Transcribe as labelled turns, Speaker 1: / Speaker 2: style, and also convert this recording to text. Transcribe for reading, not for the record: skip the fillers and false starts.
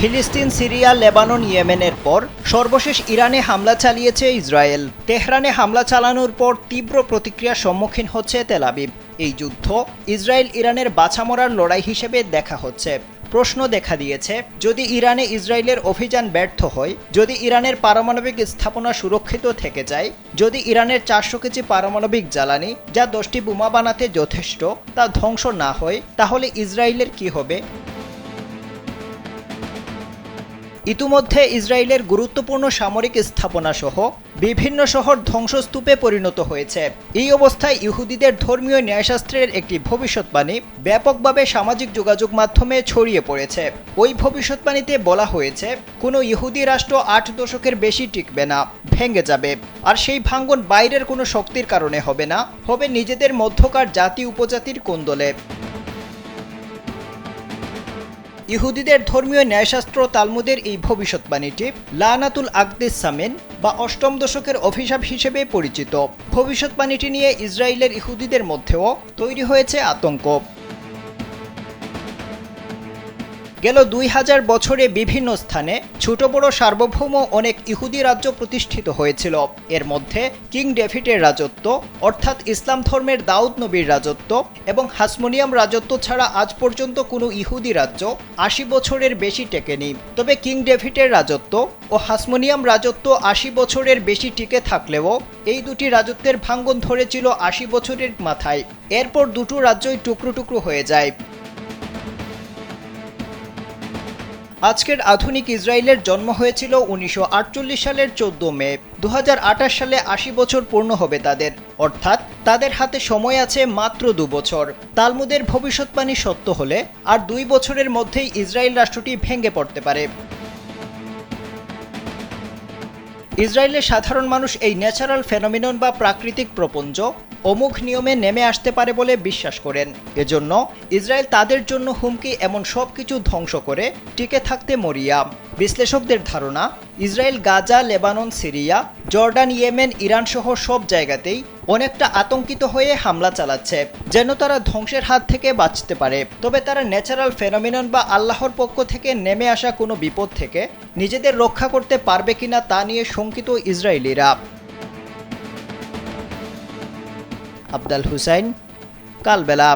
Speaker 1: ফিলিস্তিন, Syria, Lebanon, ইয়েমেনের পর সর্বশেষ ইরানে হামলা চালিয়েছে ইসরায়েল। তেহরানে হামলা চালানোর পর তীব্র প্রতিক্রিয়ার সম্মুখীন হচ্ছে তেল আবিব। এই যুদ্ধ ইসরায়েল ইরানের বাছামরার লড়াই হিসেবে দেখা হচ্ছে। প্রশ্ন দেখা দিয়েছে, যদি ইরানে ইসরায়েলের অভিযান ব্যর্থ হয়, যদি ইরানের পারমাণবিক স্থাপনা সুরক্ষিত থেকে যায়, যদি ইরানের 400 কেজি পারমাণবিক জ্বালানি, যা 10টি বোমা বানাতে যথেষ্ট, তা ধ্বংস না হয়, তাহলে ইসরায়েলের কি হবে? ইতিমধ্যে ইসরায়েলের গুরুত্বপূর্ণ সামরিক স্থাপনা সহ বিভিন্ন শহর ধ্বংসস্তূপে পরিণত হয়েছে। এই অবস্থায় ইহুদিদের ধর্মীয় ন্যায়শাস্ত্রের একটি ভবিষ্যৎবাণী ব্যাপকভাবে সামাজিক যোগাযোগ মাধ্যমে ছড়িয়ে পড়েছে। ওই ভবিষ্যৎবাণীতে বলা হয়েছে, কোনো ইহুদি রাষ্ট্র 8 দশকের বেশি টিকবে না, ভেঙে যাবে। আর সেই ভাঙ্গন বাইরের কোনো শক্তির কারণে হবে না, হবে নিজেদের মধ্যকার জাতি উপজাতির কোন্দলে। ইহুদিদের ধর্মীয় ন্যায়শাস্ত্র তালমুদের এই ভবিষ্যৎবাণীটি লানাতুল আকদিস সামেন বা 8ম দশকের অভিশাপ হিসেবে পরিচিত। ভবিষ্যৎবাণীটি নিয়ে ইসরায়েলের ইহুদিদের মধ্যেও তৈরি হয়েছে আতঙ্ক। গেল 2000 বছরে বিভিন্ন স্থানে ছোট বড় সার্বভৌম অনেক ইহুদি রাজ্য প্রতিষ্ঠিত হয়েছিল। এর মধ্যে কিং ডেভিডের রাজত্ব, অর্থাৎ ইসলাম ধর্মের দাউদ নবীর রাজত্ব এবং হাসমোনিয়াম রাজত্ব ছাড়া আজ পর্যন্ত কোনো ইহুদি রাজ্য 80 বছরের বেশি টেকেনি। তবে কিং ডেভিডের রাজত্ব ও হাসমোনিয়াম রাজত্ব 80 বছরের বেশি টিকে থাকলেও এই দুটি রাজত্বের ভাঙ্গন ধরেছিল 80 বছরের মাথায়। এরপর দুটো রাজ্যই টুকরো টুকরো হয়ে যায়। আজকের আধুনিক ইসরায়েলের জন্ম হয়েছিল 1948 সালের 14 মে। 2028 সালে 80 বছর পূর্ণ হবে তাদের, অর্থাৎ তাদের হাতে সময় আছে মাত্র 2 বছর। তালমুদের ভবিষ্যৎবাণী সত্য হলে আর 2 বছরের মধ্যেই ইসরায়েল রাষ্ট্রটি ভেঙে পড়তে পারে। ইসরায়েলের সাধারণ মানুষ এই ন্যাচারাল ফেনোমিনন বা প্রাকৃতিক প্রপঞ্চ অমুখ নিয়মে নেমে আসতে পারে বলে বিশ্বাস করেন। এজন্য ইসরায়েল তাদের জন্য হুমকি এমন সব কিছু ধ্বংস করে টিকে থাকতে মরিয়া। বিশ্লেষকদের ধারণা, Israel Gaza, Lebanon, Syria, Jordan, Yemen, Iran সহ সব জায়গাতেই অনেকটা আতঙ্কিত হয়ে হামলা চালাচ্ছে, যেন তারা ধ্বংসের হাত থেকে বাঁচতে পারে। তবে তারা ন্যাচারাল ফেনোমিনন বা আল্লাহর পক্ষ থেকে নেমে আসা কোনো বিপদ থেকে নিজেদের রক্ষা করতে পারবে কিনা তা নিয়ে শঙ্কিত ইসরায়েলিরা। আবদাল হুসাইন, কালবেলা।